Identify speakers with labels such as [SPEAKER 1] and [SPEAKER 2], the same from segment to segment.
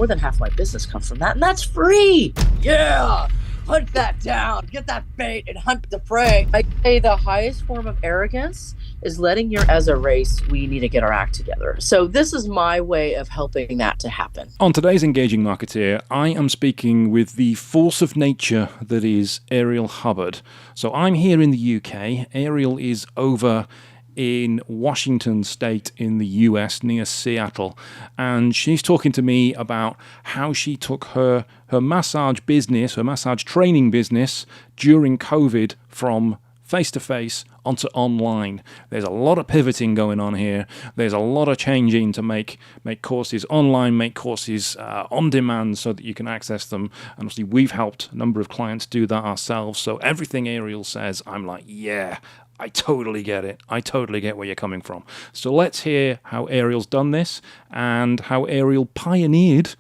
[SPEAKER 1] more than half my business comes from that, and that's free. Yeah. Hunt that down, get that bait, and hunt the prey. I say the highest form of arrogance is letting as a race, we need to get our act together. So this is my way of helping that to happen.
[SPEAKER 2] On today's Engaging Marketeer, I am speaking with the force of nature that is Ariel Hubbard. So I'm here in the UK. Ariel is over in Washington State in the US near Seattle, and she's talking to me about how she took her massage business, her massage training business during COVID from face-to-face onto online. There's a lot of pivoting going on here. There's a lot of changing to make courses online, make courses on demand so that you can access them. And obviously we've helped a number of clients do that ourselves. So everything Ariel says, I'm like, yeah, I totally get it. I totally get where you're coming from. So let's hear how Ariel's done this and how Ariel pioneered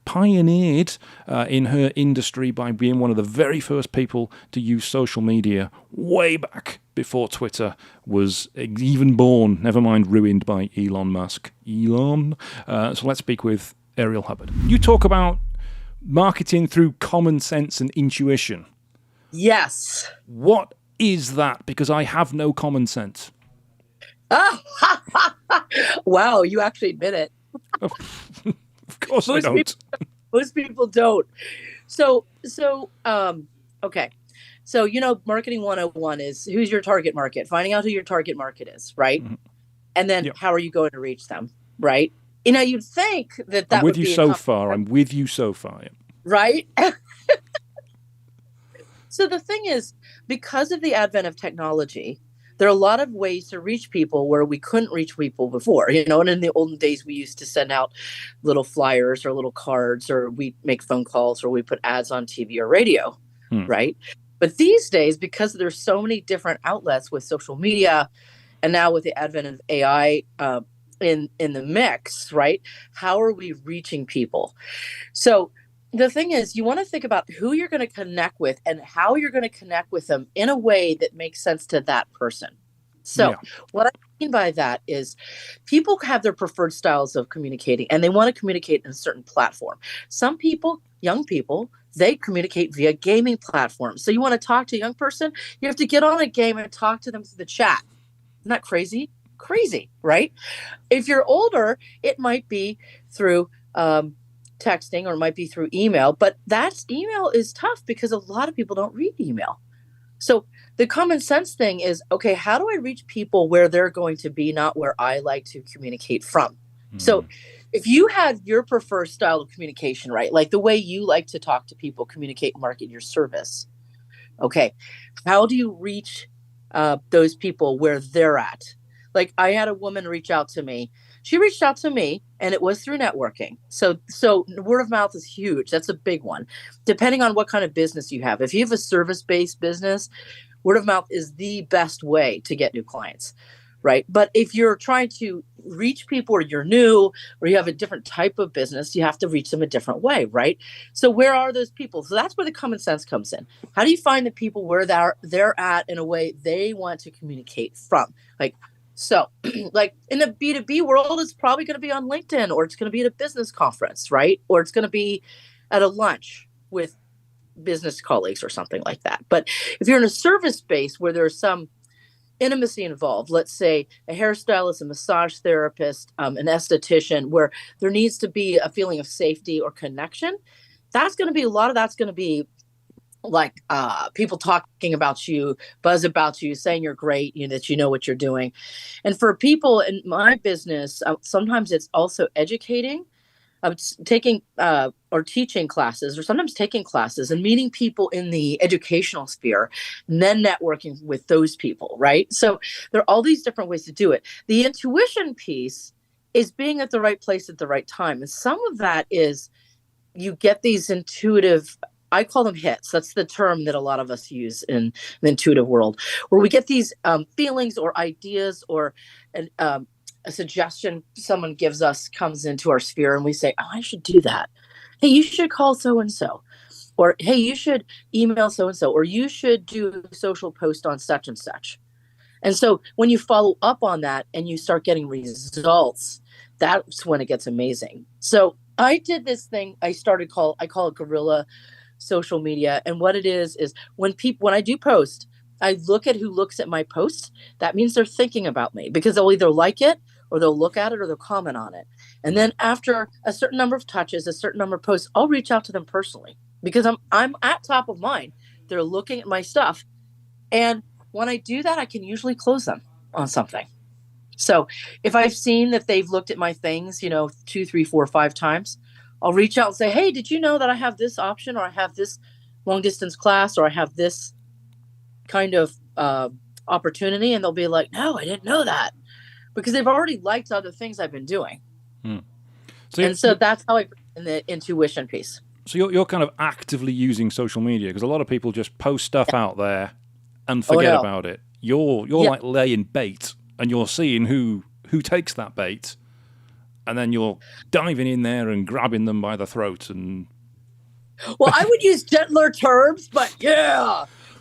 [SPEAKER 2] in her industry by being one of the very first people to use social media way back before Twitter was even born, never mind ruined by Elon Musk. So let's speak with Ariel Hubbard. You talk about marketing through common sense and intuition.
[SPEAKER 1] Yes.
[SPEAKER 2] What is that? Because I have no common sense.
[SPEAKER 1] Wow, you actually admit it.
[SPEAKER 2] Of course I don't.
[SPEAKER 1] Most people don't. So, okay. So, marketing 101 is who's your target market, finding out who your target market is, right? Mm-hmm. And then how are you going to reach them, right? You'd think that
[SPEAKER 2] I'm with
[SPEAKER 1] would
[SPEAKER 2] you so far. I'm with you so far. Yeah.
[SPEAKER 1] Right? So the thing is, because of the advent of technology, there are a lot of ways to reach people where we couldn't reach people before, and in the olden days, we used to send out little flyers or little cards, or we make phone calls, or we put ads on TV or radio, right? But these days, because there's so many different outlets with social media, and now with the advent of AI in the mix, right? How are we reaching people? So the thing is, you want to think about who you're going to connect with and how you're going to connect with them in a way that makes sense to that person. So what I mean by that is people have their preferred styles of communicating, and they want to communicate in a certain platform. Some people, young people, they communicate via gaming platforms. So you want to talk to a young person, you have to get on a game and talk to them through the chat. Isn't that crazy? Crazy, right? If you're older, it might be through texting, or it might be through email, but email is tough because a lot of people don't read email. So the common sense thing is, okay, how do I reach people where they're going to be, not where I like to communicate from? Mm-hmm. So if you had your preferred style of communication, right, like the way you like to talk to people, communicate, market your service, okay, how do you reach those people where they're at? Like I had a woman reach out to me. She reached out to me, and it was through networking. So word of mouth is huge. That's a big one. Depending on what kind of business you have. If you have a service-based business, word of mouth is the best way to get new clients, right? But if you're trying to reach people, or you're new, or you have a different type of business, you have to reach them a different way, right? So where are those people? So that's where the common sense comes in. How do you find the people where they're at in a way they want to communicate from? So like in the B2B world, it's probably going to be on LinkedIn, or it's going to be at a business conference, right? Or it's going to be at a lunch with business colleagues or something like that. But if you're in a service space where there's some intimacy involved, let's say a hairstylist, a massage therapist, an esthetician, where there needs to be a feeling of safety or connection, that's going to be a lot of that's going to be like people talking about you, buzz about you, saying you're great, that you know what you're doing. And for people in my business, sometimes it's also educating, taking or teaching classes, or sometimes taking classes and meeting people in the educational sphere, and then networking with those people, right? So there are all these different ways to do it. The intuition piece is being at the right place at the right time. And some of that is you get these intuitive, I call them hits. That's the term that a lot of us use in the intuitive world, where we get these feelings or ideas, or a suggestion someone gives us comes into our sphere, and we say, oh, I should do that. Hey, you should call so-and-so. Or, hey, you should email so-and-so. Or you should do a social post on such and such. And so when you follow up on that and you start getting results, that's when it gets amazing. So I did this thing. I call it guerrilla social media. And what it is when I do post, I look at who looks at my posts. That means they're thinking about me because they'll either like it or they'll look at it or they'll comment on it. And then after a certain number of touches, a certain number of posts, I'll reach out to them personally because I'm at top of mind. They're looking at my stuff. And when I do that, I can usually close them on something. So if I've seen that they've looked at my things, 2, 3, 4, 5 times, I'll reach out and say, hey, did you know that I have this option, or I have this long distance class, or I have this kind of opportunity? And they'll be like, no, I didn't know that, because they've already liked other things I've been doing. Hmm. So that's how I bring in the intuition piece.
[SPEAKER 2] So you're kind of actively using social media, because a lot of people just post stuff out there and forget about it. You're like laying bait, and you're seeing who takes that bait, and then you're diving in there and grabbing them by the throat. And
[SPEAKER 1] well, I would use gentler terms, but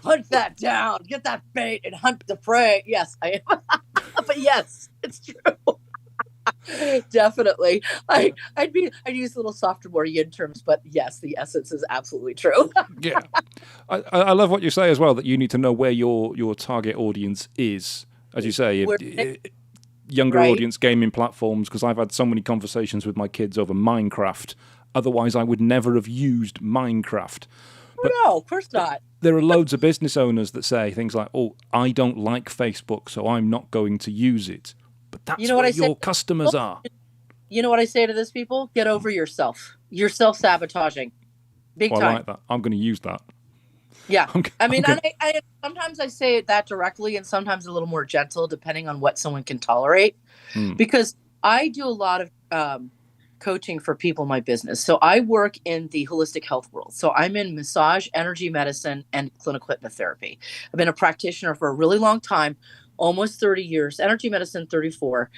[SPEAKER 1] hunt that down, get that bait, and hunt the prey. Yes, I am. But yes, it's true. Definitely. I'd use a little softer, more yin terms, but yes, the essence is absolutely true.
[SPEAKER 2] Yeah. I love what you say as well, that you need to know where your target audience is. As you say, younger audience gaming platforms, because I've had so many conversations with my kids over Minecraft. Otherwise, I would never have used Minecraft.
[SPEAKER 1] But no, of course not.
[SPEAKER 2] There are loads of business owners that say things like, oh, I don't like Facebook, so I'm not going to use it. But that's where your customers are.
[SPEAKER 1] You know what I say to those people? Get over yourself. You're self-sabotaging. Big time.
[SPEAKER 2] I like that. I'm going to use that.
[SPEAKER 1] Yeah. I sometimes I say it that directly, and sometimes a little more gentle, depending on what someone can tolerate. Because I do a lot of coaching for people in my business. So I work in the holistic health world. So I'm in massage, energy medicine, and clinical hypnotherapy. I've been a practitioner for a really long time, almost 30 years, energy medicine 34.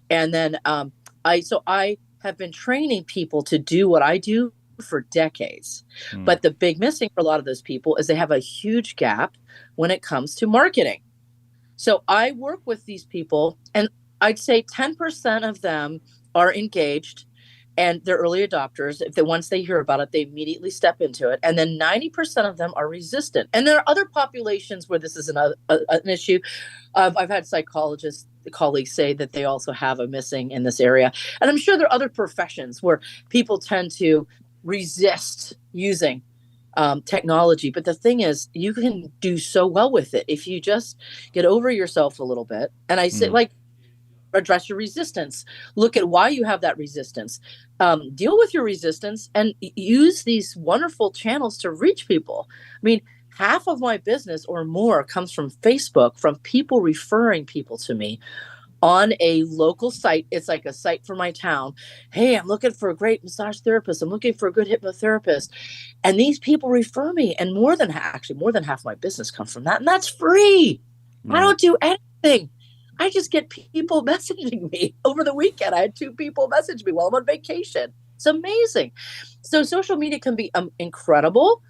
[SPEAKER 1] And then I have been training people to do what I do for decades. But the big missing for a lot of those people is they have a huge gap when it comes to marketing. So I work with these people, and I'd say 10% of them are engaged and they're early adopters. Once they hear about it, they immediately step into it. And then 90% of them are resistant. And there are other populations where this is an issue. I've had psychologists, colleagues say that they also have a missing in this area. And I'm sure there are other professions where people tend to resist using technology. But the thing is, you can do so well with it if you just get over yourself a little bit. And I say, address your resistance. Look at why you have that resistance. Deal with your resistance and use these wonderful channels to reach people. I mean, half of my business or more comes from Facebook, from people referring people to me on a local site. It's like a site for my town. Hey, I'm looking for a great massage therapist. I'm looking for a good hypnotherapist. And these people refer me. And more than half my business comes from that. And that's free. I don't do anything. I just get people messaging me. Over the weekend, I had 2 people message me while I'm on vacation. It's amazing. So social media can be incredible.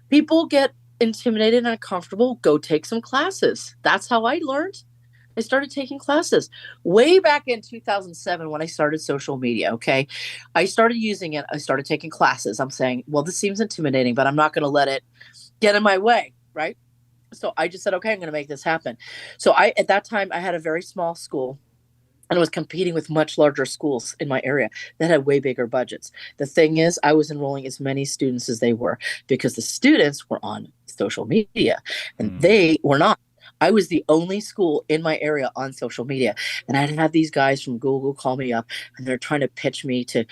[SPEAKER 1] People get intimidated and uncomfortable. Go take some classes. That's how I learned. I started taking classes way back in 2007 when I started social media. Okay. I started using it. I started taking classes. I'm saying, well, this seems intimidating, but I'm not going to let it get in my way. Right. So I just said, okay, I'm going to make this happen. So at that time, I had a very small school and was competing with much larger schools in my area that had way bigger budgets. The thing is, I was enrolling as many students as they were, because the students were on social media and they were not. I was the only school in my area on social media. And I'd have these guys from Google call me up and they're trying to pitch me to,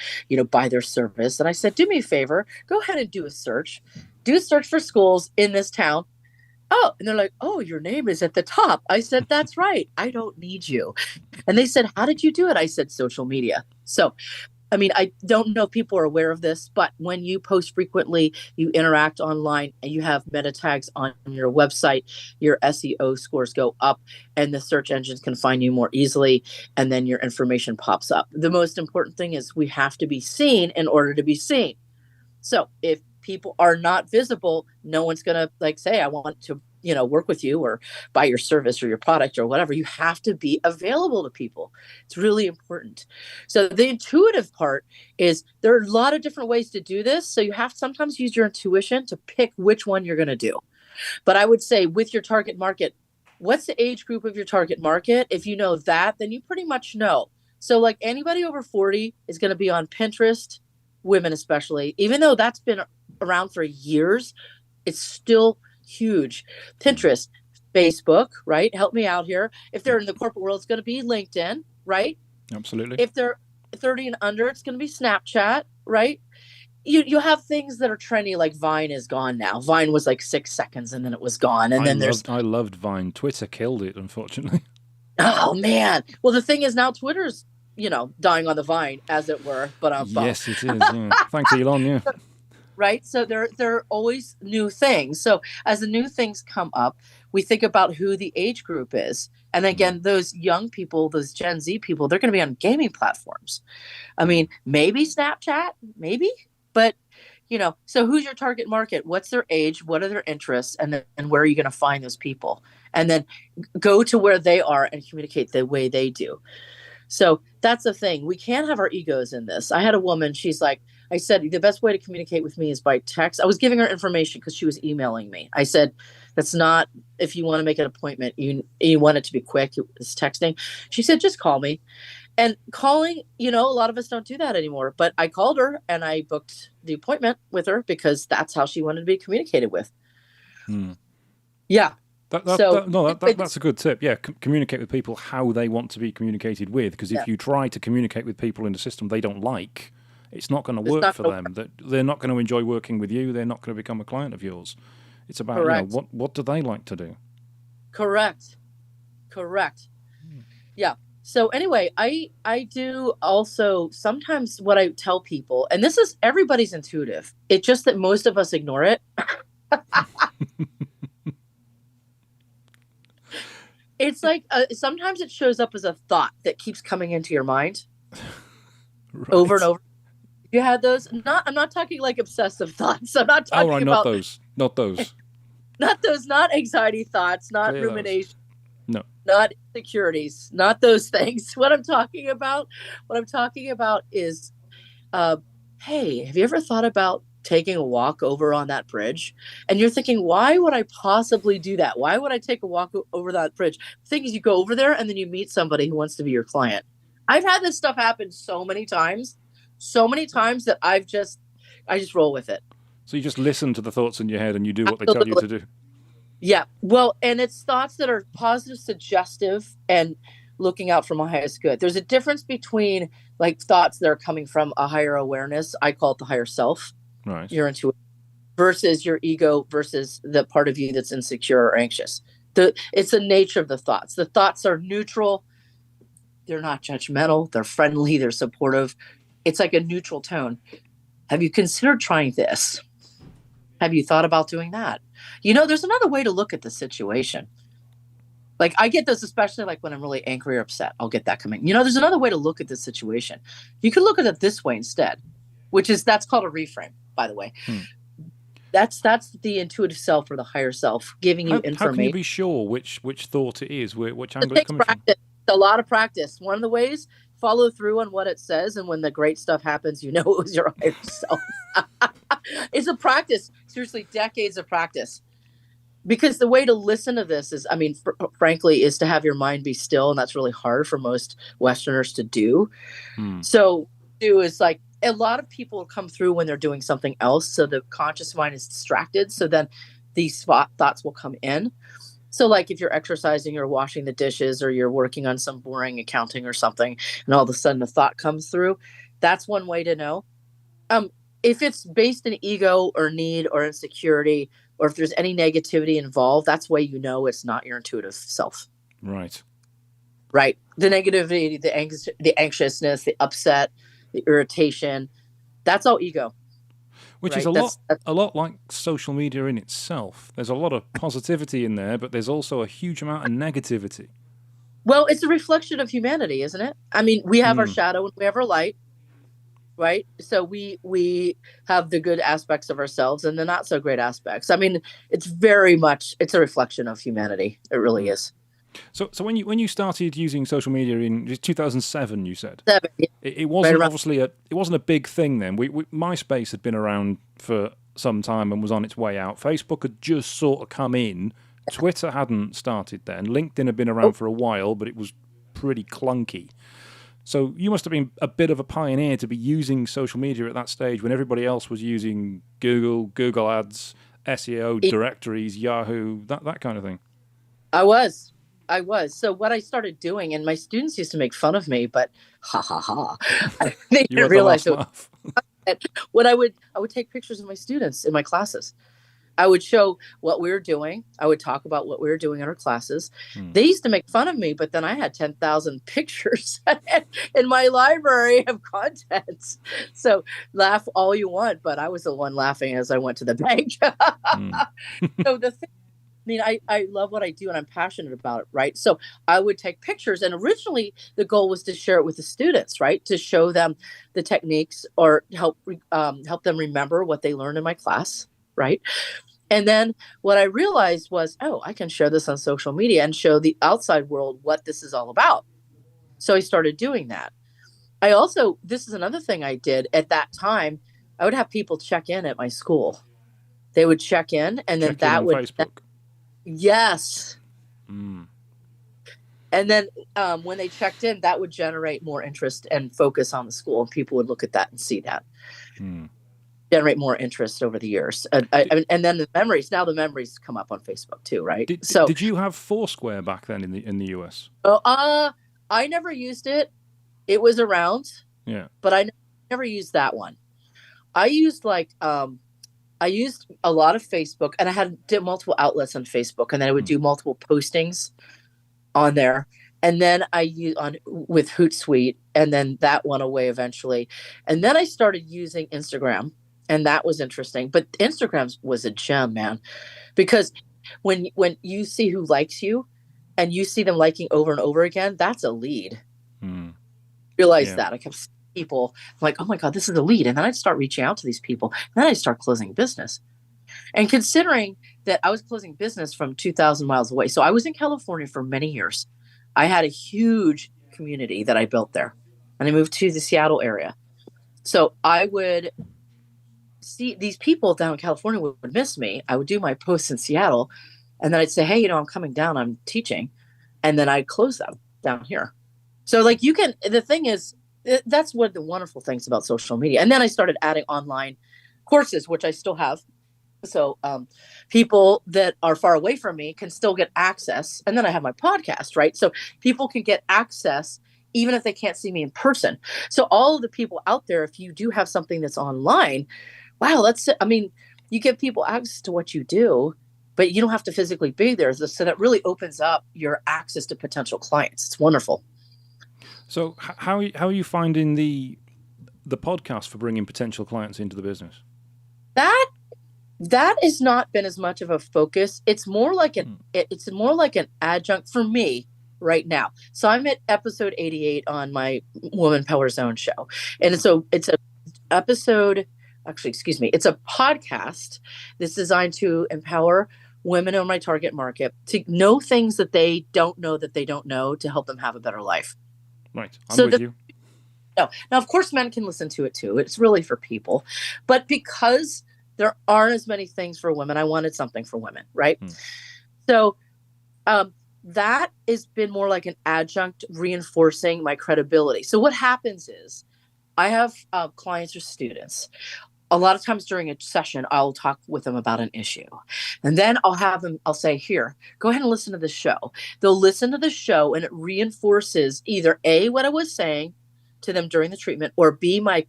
[SPEAKER 1] buy their service. And I said, do me a favor, go ahead and do a search for schools in this town. Oh, and they're like, oh, your name is at the top. I said, that's right. I don't need you. And they said, how did you do it? I said, social media. So, I don't know if people are aware of this, but when you post frequently, you interact online and you have meta tags on your website, your SEO scores go up and the search engines can find you more easily. And then your information pops up. The most important thing is we have to be seen in order to be seen. So if people are not visible, no one's going to say, I want to, work with you or buy your service or your product or whatever. You have to be available to people. It's really important. So the intuitive part is there are a lot of different ways to do this. So you have to sometimes use your intuition to pick which one you're going to do. But I would say with your target market, what's the age group of your target market? If you know that, then you pretty much know. So like anybody over 40 is going to be on Pinterest, women especially, even though that's been around for years, it's still huge. Pinterest, Facebook, right? Help me out here. If they're in the corporate world, it's going to be LinkedIn, right?
[SPEAKER 2] Absolutely.
[SPEAKER 1] If they're 30 and under, it's going to be Snapchat, right? You have things that are trendy, like Vine is gone now. Vine was like 6 seconds and then it was gone. And then
[SPEAKER 2] I loved Vine. Twitter killed it, unfortunately.
[SPEAKER 1] Oh man. Well, the thing is now Twitter's, dying on the vine, as it were, but I'm bummed.
[SPEAKER 2] Yes, it is. Yeah. Thanks, Elon. Yeah.
[SPEAKER 1] Right. So there are always new things. So as the new things come up, we think about who the age group is. And again, those young people, those Gen Z people, they're going to be on gaming platforms. I mean, maybe Snapchat, maybe, but so who's your target market? What's their age? What are their interests? And where are you going to find those people? And then go to where they are and communicate the way they do. So that's the thing. We can't have our egos in this. I had a woman, she's like, I said, the best way to communicate with me is by text. I was giving her information because she was emailing me. I said, that's not, if you want to make an appointment, you want it to be quick, it's texting. She said, just call me. And calling, a lot of us don't do that anymore. But I called her and I booked the appointment with her because that's how she wanted to be communicated with. Yeah.
[SPEAKER 2] That's a good tip. Yeah, communicate with people how they want to be communicated with. Because if you try to communicate with people in a system they don't like, it's not going to work for them. They're not going to enjoy working with you. They're not going to become a client of yours. It's about what do they like to do? Correct.
[SPEAKER 1] Yeah. So anyway, I do also sometimes what I tell people, and this is everybody's intuitive. It's just that most of us ignore it. It's like sometimes it shows up as a thought that keeps coming into your mind over and over. You had those? I'm not talking like obsessive thoughts. I'm not talking about
[SPEAKER 2] not those. Not those.
[SPEAKER 1] Not anxiety thoughts, not rumination.
[SPEAKER 2] No.
[SPEAKER 1] Not insecurities, not those things. What I'm talking about is, hey, have you ever thought about taking a walk over on that bridge? And you're thinking, why would I possibly do that? Why would I take a walk over that bridge? The thing is, you go over there and then you meet somebody who wants to be your client. I've had this stuff happen so many times that I just roll with it.
[SPEAKER 2] So you just listen to the thoughts in your head and you do what they tell you to do.
[SPEAKER 1] Yeah. Well, and it's thoughts that are positive, suggestive, and looking out for my highest good. There's a difference between like thoughts that are coming from a higher awareness. I call it the higher self.
[SPEAKER 2] Right.
[SPEAKER 1] Your intuition versus your ego versus the part of you that's insecure or anxious. It's the nature of the thoughts. The thoughts are neutral. They're not judgmental. They're friendly. They're supportive. It's like a neutral tone. Have you considered trying this? Have you thought about doing that? There's another way to look at the situation. Like I get this, especially like when I'm really angry or upset, I'll get that coming. There's another way to look at the situation. You could look at it this way instead, that's called a reframe, by the way. That's the intuitive self or the higher self giving you information.
[SPEAKER 2] How can you be sure which thought it is, which angle it's coming from?
[SPEAKER 1] It's a lot of practice. One of the ways, follow through on what it says, and when the great stuff happens, it was your higher self. It's a practice. Seriously, decades of practice. Because the way to listen to this is, frankly, is to have your mind be still, and that's really hard for most Westerners to do. So, is like a lot of people come through when they're doing something else, so the conscious mind is distracted. So then these thoughts will come in. So, like if you're exercising or washing the dishes, or you're working on some boring accounting or something, and all of a sudden a thought comes through, that's one way to know. If it's based in ego or need or insecurity, or if there's any negativity involved, that's way it's not your intuitive self.
[SPEAKER 2] Right.
[SPEAKER 1] The negativity, the anxiousness, the upset, the irritation, that's all ego.
[SPEAKER 2] Which is a lot like social media in itself. There's a lot of positivity in there, but there's also a huge amount of negativity.
[SPEAKER 1] Well, it's a reflection of humanity, isn't it? We have our shadow and we have our light. right? So we have the good aspects of ourselves and the not so great aspects. I mean, it's very much, it's a reflection of humanity. It really
[SPEAKER 2] Mm.
[SPEAKER 1] is.
[SPEAKER 2] So when you started using social media in 2007, you said
[SPEAKER 1] Seven, yeah,
[SPEAKER 2] it
[SPEAKER 1] right
[SPEAKER 2] wasn't
[SPEAKER 1] around.
[SPEAKER 2] obviously it wasn't a big thing then. MySpace had been around for some time and was on its way out. Facebook had just sort of come in. Twitter hadn't started then. LinkedIn had been around
[SPEAKER 1] Oh,
[SPEAKER 2] for a while, but it was pretty clunky. So you must have been a bit of a pioneer to be using social media at that stage when everybody else was using Google Ads, SEO, directories, Yahoo, that kind of thing.
[SPEAKER 1] I was. I was. So what I started doing, and my students used to make fun of me, but ha ha ha. They
[SPEAKER 2] You
[SPEAKER 1] didn't
[SPEAKER 2] had the
[SPEAKER 1] realize
[SPEAKER 2] last
[SPEAKER 1] it was
[SPEAKER 2] laugh.
[SPEAKER 1] what I would take pictures of my students in my classes. I would show what we were doing. I would talk about what we were doing in our classes.
[SPEAKER 2] Hmm.
[SPEAKER 1] They used to make fun of me, but then I had 10,000 pictures in my library of content. So laugh all you want, but I was the one laughing as I went to the bank.
[SPEAKER 2] Hmm.
[SPEAKER 1] So the thing, I mean, I love what I do and I'm passionate about it, right? So I would take pictures, and originally the goal was to share it with the students, right? To show them the techniques or help them remember what they learned in my class, right? And then what I realized was, oh, I can share this on social media and show the outside world what this is all about. So I started doing that. I also, this is another thing I did at that time. I would have people check in at my school. They would check in, and then
[SPEAKER 2] Check in on Facebook.
[SPEAKER 1] yes.
[SPEAKER 2] Hmm.
[SPEAKER 1] And then when they checked in, that would generate more interest and focus on the school. And people would look at that and see that.
[SPEAKER 2] Hmm.
[SPEAKER 1] Generate more interest over the years. And then the memories come up on Facebook too, right? So,
[SPEAKER 2] Did you have Foursquare back then in the US?
[SPEAKER 1] I never used it. It was around,
[SPEAKER 2] Yeah.
[SPEAKER 1] but I never used that one. I used I used a lot of Facebook, and I did multiple outlets on Facebook, and then I would do multiple postings on there. And then I used on with Hootsuite, and then that went away eventually. And then I started using Instagram, and that was interesting. But Instagram was a gem, man, because when you see who likes you and you see them liking over and over again, that's a lead.
[SPEAKER 2] Hmm.
[SPEAKER 1] Realize
[SPEAKER 2] Yeah.
[SPEAKER 1] that I kept seeing people like, oh my God, this is a lead. And then I'd start reaching out to these people. And then I'd start closing business. And considering that I was closing business from 2,000 miles away, so I was in California for many years. I had a huge community that I built there, and I moved to the Seattle area. So I would see these people down in California would miss me. I would do my posts in Seattle, and then I'd say, hey, I'm coming down, I'm teaching. And then I'd close them down here. So like the thing is, that's one of the wonderful things about social media. And then I started adding online courses, which I still have. So people that are far away from me can still get access. And then I have my podcast, right? So people can get access even if they can't see me in person. So all of the people out there, if you do have something that's online, wow, you give people access to what you do, but you don't have to physically be there. So that really opens up your access to potential clients. It's wonderful.
[SPEAKER 2] So how are you finding the podcast for bringing potential clients into the business?
[SPEAKER 1] That has not been as much of a focus. It's more like an adjunct for me right now. So I'm at episode 88 on my Woman Power Zone show. And so it's a episode, actually, excuse me, it's a podcast that's designed to empower women in my target market to know things that they don't know to help them have a better life.
[SPEAKER 2] Right. I'm with you.
[SPEAKER 1] No. Now, of course, men can listen to it too. It's really for people. But because there aren't as many things for women, I wanted something for women, right? So that has been more like an adjunct reinforcing my credibility. So what happens is I have clients or students. A lot of times during a session, I'll talk with them about an issue. And then I'll say, here, go ahead and listen to the show. They'll listen to the show, and it reinforces either A, what I was saying to them during the treatment, or B, my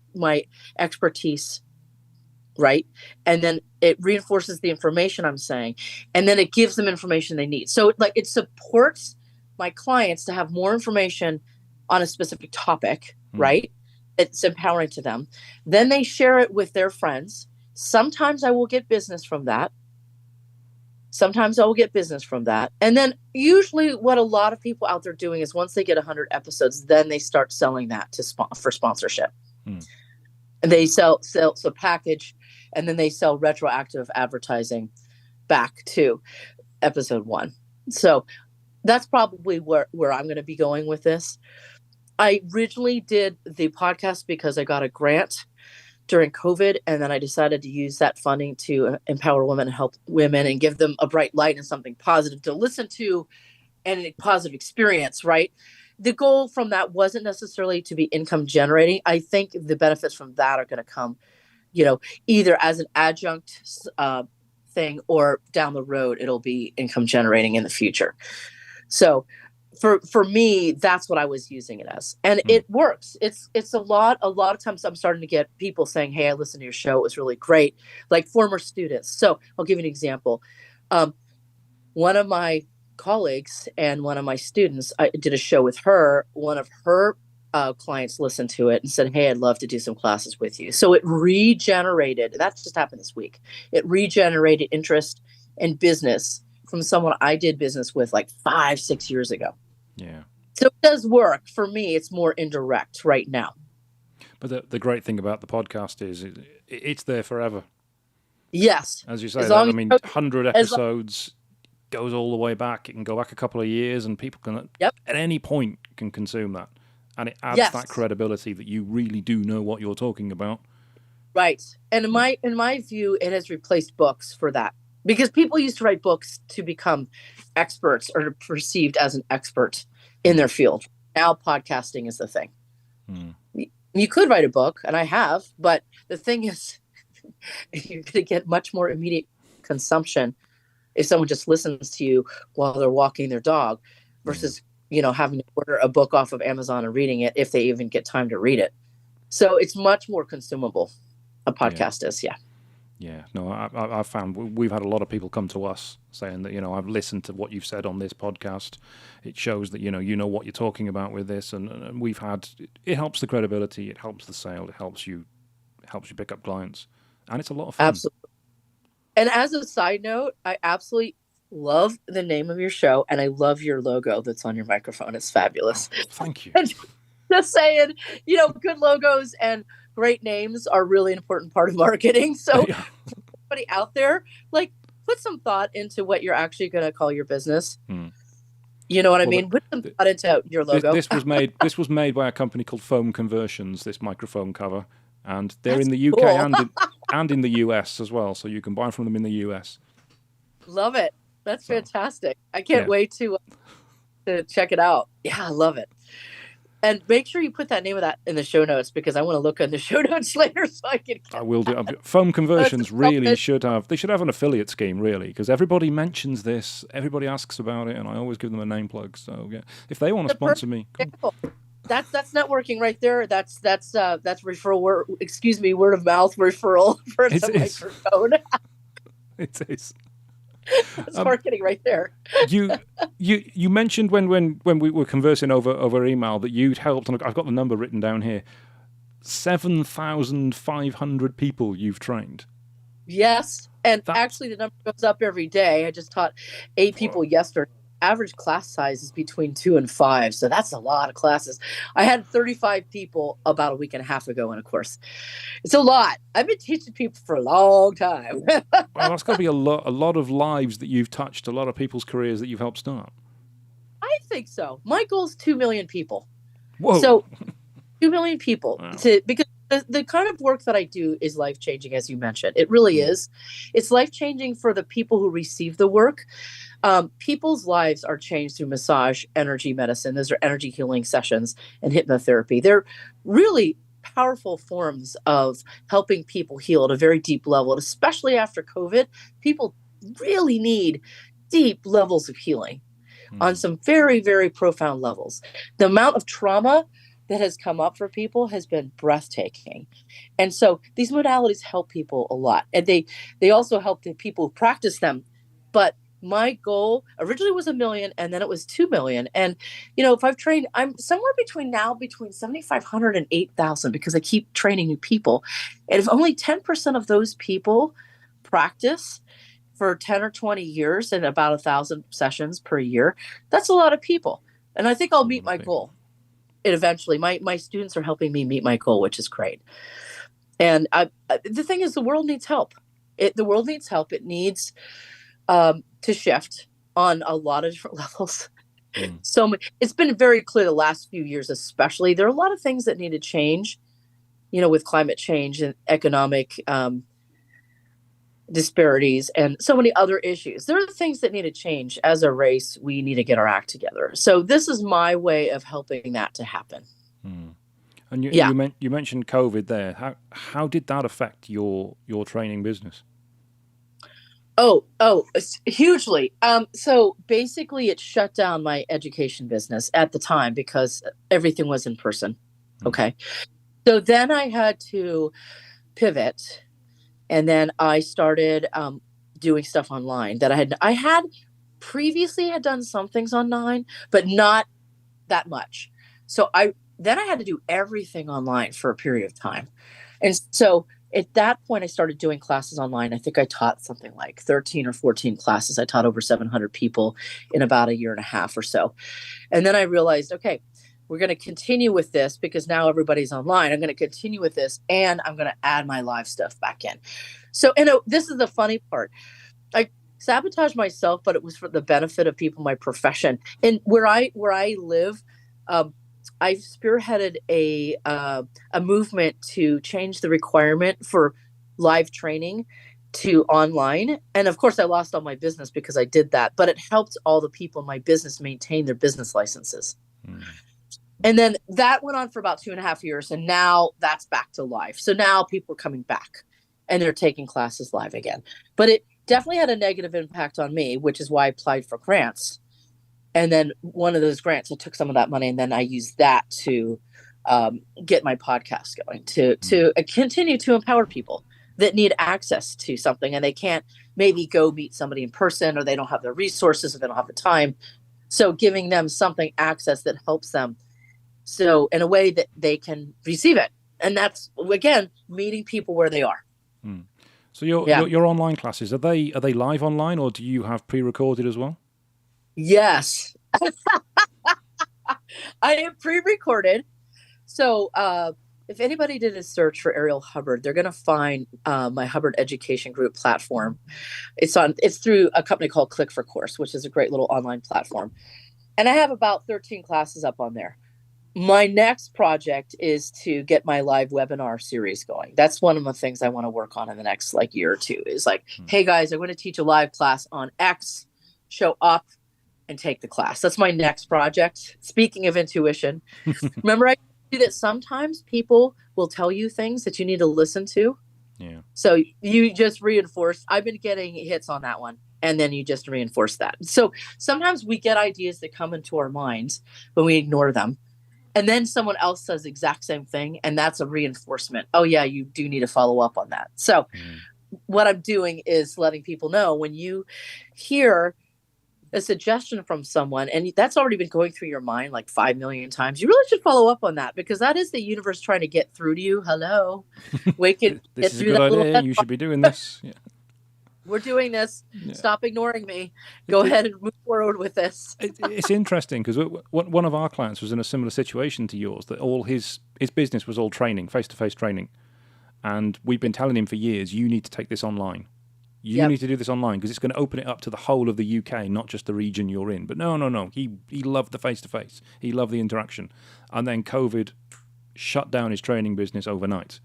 [SPEAKER 1] expertise, right? And then it reinforces the information I'm saying, and then it gives them information they need. So it supports my clients to have more information on a specific topic, right? It's empowering to them. Then they share it with their friends. Sometimes I will get business from that. And then usually what a lot of people out there doing is once they get 100 episodes, then they start selling that for sponsorship. And they sell so package, and then they sell retroactive advertising back to episode 1. So that's probably where I'm going to be going with this. I originally did the podcast because I got a grant during COVID, and then I decided to use that funding to empower women and help women and give them a bright light and something positive to listen to and a positive experience, right? The goal from that wasn't necessarily to be income generating. I think the benefits from that are going to come, either as an adjunct thing, or down the road, it'll be income generating in the future. So for me, that's what I was using it as. And it works. It's a lot of times I'm starting to get people saying, hey, I listened to your show. It was really great. Like former students. So I'll give you an example. One of my colleagues and one of my students, I did a show with her. One of her clients listened to it and said, hey, I'd love to do some classes with you. So it regenerated. That just happened this week. It regenerated interest and business from someone I did business with like 5-6 years ago.
[SPEAKER 2] Yeah.
[SPEAKER 1] So it does work. For me, it's more indirect right now.
[SPEAKER 2] But the great thing about the podcast is it's there forever.
[SPEAKER 1] Yes.
[SPEAKER 2] As you say, 100 episodes goes all the way back. It can go back a couple of years, and people can, at any point, can consume that. And it adds that credibility that you really do know what you're talking about.
[SPEAKER 1] Right. And in my view, it has replaced books for that. Because people used to write books to become experts or perceived as an expert in their field. Now podcasting is the thing. You could write a book, and I have, but the thing is, you're going to get much more immediate consumption if someone just listens to you while they're walking their dog versus, having to order a book off of Amazon and reading it if they even get time to read it. So it's much more consumable. A podcast is,
[SPEAKER 2] Yeah, no, I've found we've had a lot of people come to us saying that, I've listened to what you've said on this podcast. It shows that, you know what you're talking about with this. And we've had, it helps the credibility. It helps the sale. It helps you pick up clients. And it's a lot of fun.
[SPEAKER 1] Absolutely. And as a side note, I absolutely love the name of your show. And I love your logo that's on your microphone. It's fabulous.
[SPEAKER 2] Oh, thank you.
[SPEAKER 1] Just saying, good logos and great names are really an important part of marketing. So everybody out there, put some thought into what you're actually going to call your business. You know what I mean? Put some thought into your logo.
[SPEAKER 2] This was made by a company called Foam Conversions, this microphone cover. And they're in the UK and in the US as well. So you can buy from them in the US.
[SPEAKER 1] Love it. That's fantastic. I can't wait to check it out. Yeah, I love it. And make sure you put that name of that in the show notes, because I want to look in the show notes later so I can. I
[SPEAKER 2] will do. Foam Conversions really should have an affiliate scheme, really, because everybody mentions this, everybody asks about it, and I always give them a name plug. So if they want to sponsor me, cool.
[SPEAKER 1] That's networking right there. That's referral. Word of mouth referral for the microphone.
[SPEAKER 2] It is.
[SPEAKER 1] That's marketing right there.
[SPEAKER 2] You mentioned when we were conversing over email that you'd helped, and I've got the number written down here, 7,500 people you've trained.
[SPEAKER 1] Yes, and actually the number goes up every day. I just taught 8 people yesterday. Average class size is between 2 and 5, so that's a lot of classes. I had 35 people about a week and a half ago in a course. It's a lot. I've been teaching people for a long time.
[SPEAKER 2] Well, that's got to be a lot of lives that you've touched, a lot of people's careers that you've helped start.
[SPEAKER 1] I think so. My goal is 2 million people.
[SPEAKER 2] Whoa.
[SPEAKER 1] So 2 million people.
[SPEAKER 2] Wow.
[SPEAKER 1] Because the kind of work that I do is life-changing, as you mentioned. It really is. It's life-changing for the people who receive the work. People's lives are changed through massage, energy medicine. Those are energy healing sessions and hypnotherapy. They're really powerful forms of helping people heal at a very deep level. And especially after COVID, people really need deep levels of healing on some very, very profound levels. The amount of trauma that has come up for people has been breathtaking. And so these modalities help people a lot. And they also help the people who practice them. But my goal originally was 1 million, and then it was 2 million. And, if I've trained, I'm somewhere between 7,500 and 8,000, because I keep training new people. And if only 10% of those people practice for 10 or 20 years and about 1,000 sessions per year, that's a lot of people. And I think I'll meet my goal. Eventually, my students are helping me meet my goal, which is great. And the thing is, the world needs help. The world needs help. It needs to shift on a lot of different levels.
[SPEAKER 2] Mm.
[SPEAKER 1] So it's been very clear the last few years, especially, there are a lot of things that need to change, with climate change and economic disparities and so many other issues. There are things that need to change. As a race, we need to get our act together. So this is my way of helping that to happen.
[SPEAKER 2] Mm. And
[SPEAKER 1] Yeah.
[SPEAKER 2] you mentioned COVID there. How did that affect your training business?
[SPEAKER 1] Oh, hugely. So basically it shut down my education business at the time because everything was in person.
[SPEAKER 2] Mm.
[SPEAKER 1] Okay. So then I had to pivot, and then I started doing stuff online that I had previously had done some things online, but not that much. So I had to do everything online for a period of time. And so at that point, I started doing classes online. I think I taught something like 13 or 14 classes. I taught over 700 people in about a year and a half or so. And then I realized, okay, we're going to continue with this because now everybody's online. I'm going to continue with this, and I'm going to add my live stuff back in. So, this is the funny part. I sabotaged myself, but it was for the benefit of people in my profession. And where I live, I spearheaded a movement to change the requirement for live training to online. And of course, I lost all my business because I did that, but it helped all the people in my business maintain their business licenses. Mm. And then that went on for about 2.5 years. And now that's back to live. So now people are coming back and they're taking classes live again. But it definitely had a negative impact on me, which is why I applied for grants. And then one of those grants, I took some of that money and then I used that to get my podcast going, to continue to empower people that need access to something and they can't maybe go meet somebody in person, or they don't have the resources, or they don't have the time. So giving them something, access that helps them, so in a way that they can receive it. And that's, again, meeting people where they are.
[SPEAKER 2] Mm. So your online classes, are they live online, or do you have pre-recorded as well?
[SPEAKER 1] Yes. I am pre-recorded. So if anybody did a search for Ariel Hubbard, they're going to find my Hubbard Education Group platform. It's through a company called Click for Course, which is a great little online platform. And I have about 13 classes up on there. My next project is to get my live webinar series going. That's one of the things I want to work on in the next year or two, is hey guys, I'm going to teach a live class on X, show up and take the class. That's my next project. Speaking of intuition, remember I told you that sometimes people will tell you things that you need to listen to.
[SPEAKER 2] Yeah.
[SPEAKER 1] So you just reinforce. I've been getting hits on that one. And then you just reinforce that. So sometimes we get ideas that come into our minds when we ignore them. And then someone else says the exact same thing. And that's a reinforcement. Oh, yeah, you do need to follow up on that. So what I'm doing is letting people know, when you hear a suggestion from someone and that's already been going through your mind 5 million times, you really should follow up on that, because that is the universe trying to get through to you. Hello. Wake it.
[SPEAKER 2] This is a good idea. You should be doing this. Yeah.
[SPEAKER 1] We're doing this. Yeah. Stop ignoring me. Go ahead and move forward with this.
[SPEAKER 2] It's interesting because one of our clients was in a similar situation to yours, that all his business was all training, face-to-face training. And we've been telling him for years, you need to take this online. You need to do this online because it's going to open it up to the whole of the UK, not just the region you're in. But no. He loved the face-to-face. He loved the interaction. And then COVID shut down his training business overnight.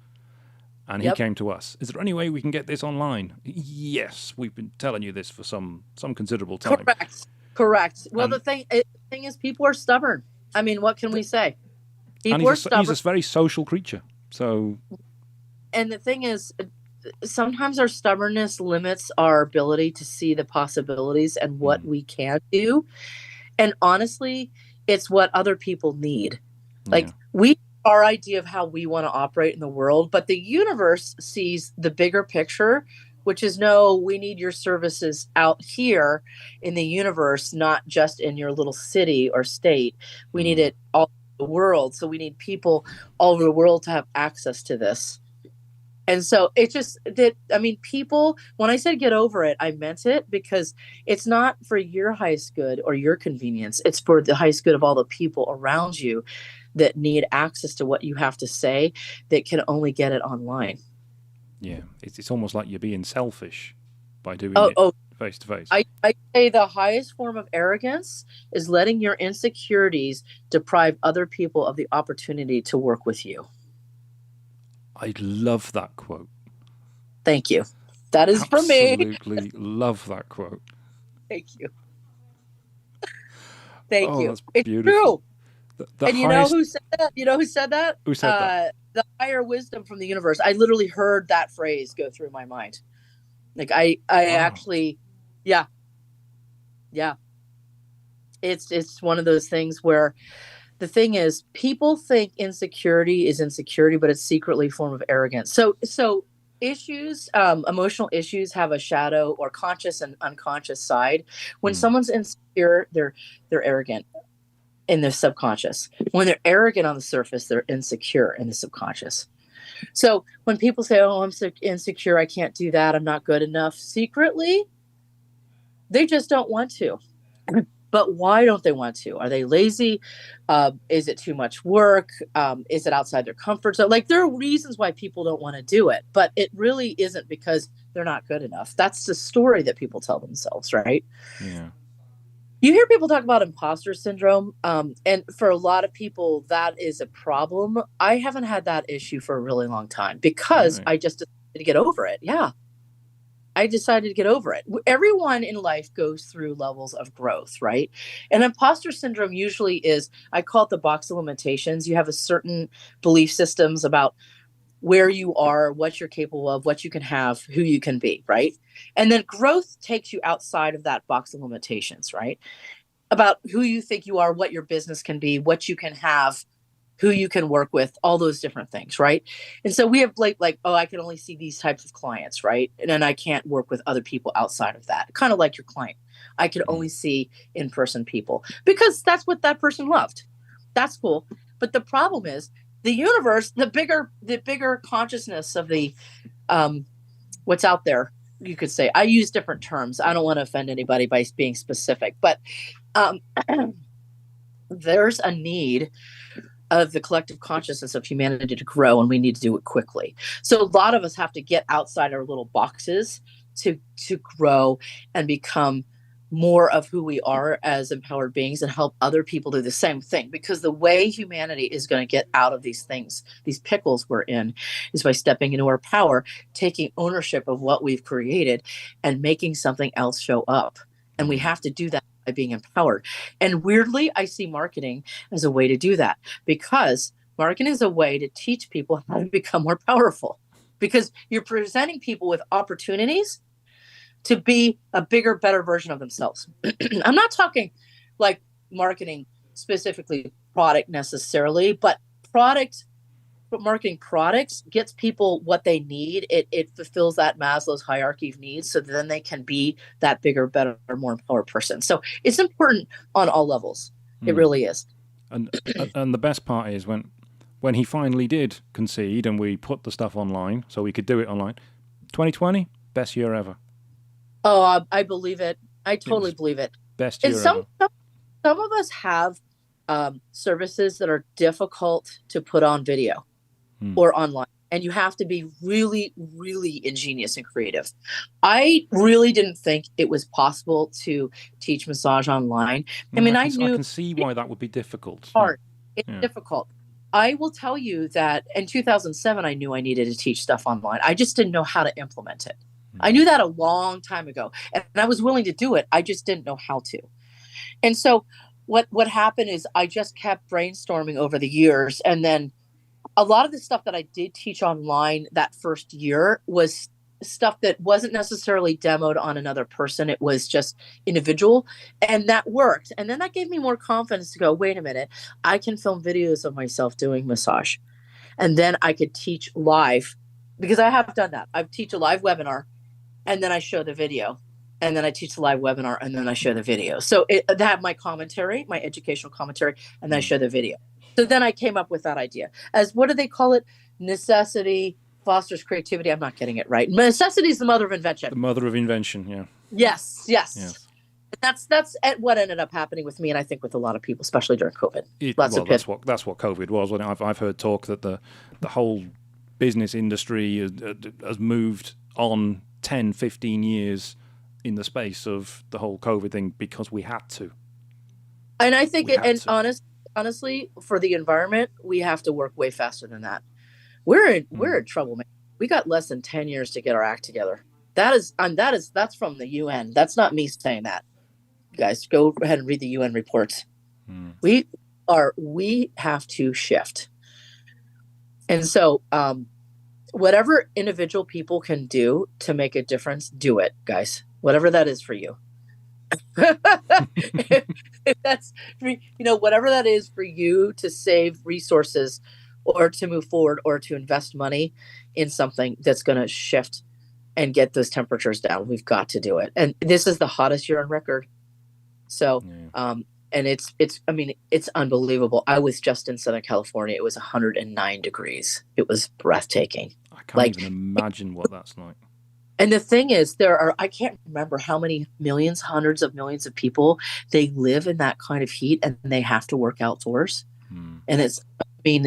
[SPEAKER 2] And he came to us. Is there any way we can get this online? Yes, we've been telling you this for some considerable time.
[SPEAKER 1] Correct. Well, the thing is, people are stubborn. I mean, what can we say? People are stubborn.
[SPEAKER 2] He's a very social creature. So,
[SPEAKER 1] and the thing is, sometimes our stubbornness limits our ability to see the possibilities and what we can do. And honestly, it's what other people need. Our idea of how we want to operate in the world, but the universe sees the bigger picture, which is, no, we need your services out here in the universe, not just in your little city or state. We need it all over the world. So we need people all over the world to have access to this. And so it just did. I mean, people, when I said get over it, I meant it, because it's not for your highest good or your convenience. It's for the highest good of all the people around you that need access to what you have to say that can only get it online.
[SPEAKER 2] Yeah, it's almost like you're being selfish by doing
[SPEAKER 1] Oh,
[SPEAKER 2] it
[SPEAKER 1] oh,
[SPEAKER 2] face to face.
[SPEAKER 1] I say the highest form of arrogance is letting your insecurities deprive other people of the opportunity to work with you.
[SPEAKER 2] I love that quote.
[SPEAKER 1] Thank you. That is for me.
[SPEAKER 2] Absolutely love that quote.
[SPEAKER 1] Thank you. Thank
[SPEAKER 2] Oh,
[SPEAKER 1] you.
[SPEAKER 2] that's
[SPEAKER 1] It's
[SPEAKER 2] beautiful.
[SPEAKER 1] true.
[SPEAKER 2] The
[SPEAKER 1] And you know
[SPEAKER 2] highest.
[SPEAKER 1] who said that? You know who said that?
[SPEAKER 2] Who said that?
[SPEAKER 1] The higher wisdom from the universe. I literally heard that phrase go through my mind. Like I
[SPEAKER 2] Wow.
[SPEAKER 1] actually, yeah, yeah. It's one of those things where the thing is, people think insecurity is insecurity, but it's secretly a form of arrogance. So issues, emotional issues have a shadow or conscious and unconscious side. When someone's insecure, they're arrogant in their subconscious. When they're arrogant on the surface, they're insecure in the subconscious. So when people say, "Oh, I'm so insecure, I can't do that, I'm not good enough," secretly, they just don't want to. But why don't they want to? Are they lazy? Is it too much work? Is it outside their comfort zone? Like, there are reasons why people don't want to do it, but it really isn't because they're not good enough. That's the story that people tell themselves, right?
[SPEAKER 2] Yeah.
[SPEAKER 1] You hear people talk about imposter syndrome, and for a lot of people, that is a problem. I haven't had that issue for a really long time because
[SPEAKER 2] Really?
[SPEAKER 1] I just decided to get over it. Yeah. I decided to get over it. Everyone in life goes through levels of growth, right? And imposter syndrome usually is, I call it the box of limitations. You have a certain belief systems about where you are, what you're capable of, what you can have, who you can be, right? And then growth takes you outside of that box of limitations, right? About who you think you are, what your business can be, what you can have, who you can work with, all those different things, right? And so we have like, oh, I can only see these types of clients, right? And then I can't work with other people outside of that. Kind of like your client. I can only see in-person people because that's what that person loved. That's cool. But the problem is the universe, the bigger consciousness of the what's out there, you could say. I use different terms. I don't want to offend anybody by being specific, but there's a need of the collective consciousness of humanity to grow, and we need to do it quickly. So a lot of us have to get outside our little boxes to grow and become more of who we are as empowered beings and help other people do the same thing. Because the way humanity is going to get out of these things, these pickles we're in, is by stepping into our power, taking ownership of what we've created and making something else show up. And we have to do that by being empowered. And weirdly, I see marketing as a way to do that, because marketing is a way to teach people how to become more powerful, because you're presenting people with opportunities to be a bigger, better version of themselves. I'm not talking like marketing specifically product necessarily, but marketing products gets people what they need. It fulfills that Maslow's hierarchy of needs, so then they can be that bigger, better, more empowered person. So it's important on all levels. It really is.
[SPEAKER 2] And the best part is when he finally did concede and we put the stuff online so we could do it online. 2020, best year ever.
[SPEAKER 1] Oh, I believe it. I totally believe it.
[SPEAKER 2] Best
[SPEAKER 1] And
[SPEAKER 2] year ever.
[SPEAKER 1] some of us have services that are difficult to put on video or online, and you have to be really, really ingenious and creative. I really didn't think it was possible to teach massage online. I mean, I knew
[SPEAKER 2] I can see why that would be difficult.
[SPEAKER 1] hard. It's difficult. I will tell you that in 2007, I knew I needed to teach stuff online. I just didn't know how to implement it. I knew that a long time ago, and I was willing to do it. I just didn't know how to. And so what happened is I just kept brainstorming over the years. And then a lot of the stuff that I did teach online that first year was stuff that wasn't necessarily demoed on another person. It was just individual, and that worked. And then that gave me more confidence to go, wait a minute, I can film videos of myself doing massage. And then I could teach live, because I have done that. I teach a live webinar, and then I show the video, and then I teach the live webinar, and then I show the video. So that my commentary, my educational commentary, and then I show the video. So then I came up with that idea as, what do they call it? Necessity fosters creativity. I'm not getting it right. Necessity is the mother of invention.
[SPEAKER 2] The mother of invention, yeah.
[SPEAKER 1] Yes. That's what ended up happening with me, and I think with a lot of people, especially during COVID.
[SPEAKER 2] That's what COVID was. When I've heard talk that the whole business industry has moved on 10, 15 years in the space of the whole COVID thing because we had to.
[SPEAKER 1] And I think, honestly, for the environment, we have to work way faster than that. We're in trouble, man. We got less than 10 years to get our act together. That's from the UN. That's not me saying that. You guys, go ahead and read the UN reports. We have to shift. And so, whatever individual people can do to make a difference, do it, guys. Whatever that is for you. if that's, whatever that is for you to save resources or to move forward or to invest money in something that's going to shift and get those temperatures down, we've got to do it. And this is the hottest year on record. So, and it's unbelievable. I was just in Southern California. It was 109 degrees. It was breathtaking.
[SPEAKER 2] I can't even imagine what that's like.
[SPEAKER 1] And the thing is, I can't remember how many millions, hundreds of millions of people, they live in that kind of heat and they have to work outdoors. And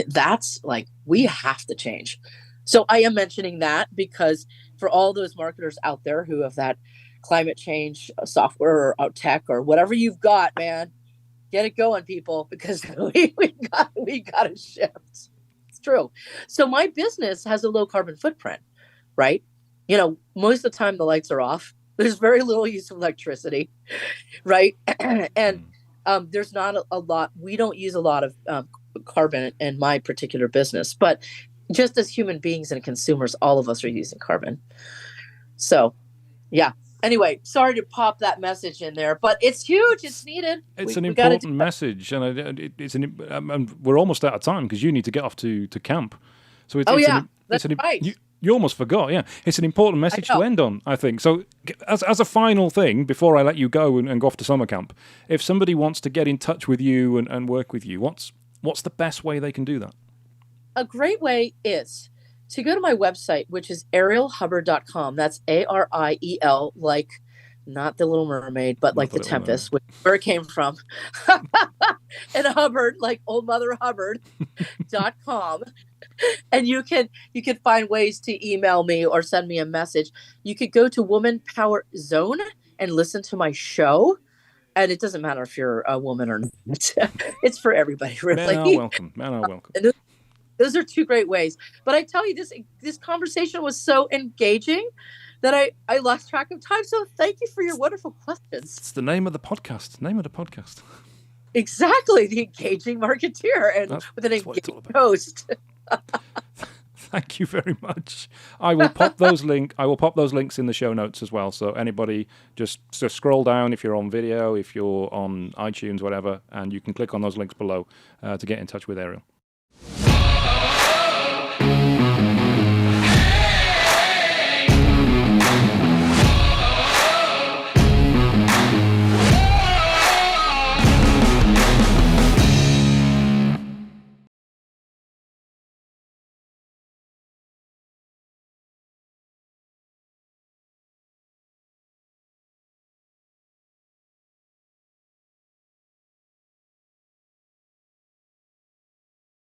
[SPEAKER 1] that's like, we have to change. So I am mentioning that because for all those marketers out there who have that climate change software or tech or whatever you've got, man, get it going, people, because we got to shift. It's true. So my business has a low carbon footprint, right? Most of the time the lights are off. There's very little use of electricity, right? And there's not a lot. We don't use a lot of carbon in my particular business, but just as human beings and consumers, all of us are using carbon. So, yeah. Anyway, sorry to pop that message in there, but it's huge. It's needed.
[SPEAKER 2] It's an important message, and and we're almost out of time because you need to get off to camp. So that's right. You almost forgot, yeah. It's an important message to end on, I think. So as a final thing, before I let you go and go off to summer camp, if somebody wants to get in touch with you and work with you, what's the best way they can do that?
[SPEAKER 1] A great way is to go to my website, which is arielhubbard.com. That's ARIEL, like not the Little Mermaid, but like the Tempest, where it came from. And Hubbard, like old Mother Hubbard.com. And you can find ways to email me or send me a message. You could go to Woman Power Zone and listen to my show. And it doesn't matter if you're a woman or not. It's for everybody, really.
[SPEAKER 2] Men are welcome.
[SPEAKER 1] And those are two great ways. But I tell you, this conversation was so engaging that I lost track of time. So thank you for your wonderful questions.
[SPEAKER 2] It's the name of the podcast.
[SPEAKER 1] Exactly. The Engaging Marketeer, and with an engaging host.
[SPEAKER 2] Thank you very much. I will pop those links in the show notes as well. So anybody just scroll down if you're on video, if you're on iTunes, whatever, and you can click on those links below to get in touch with Ariel.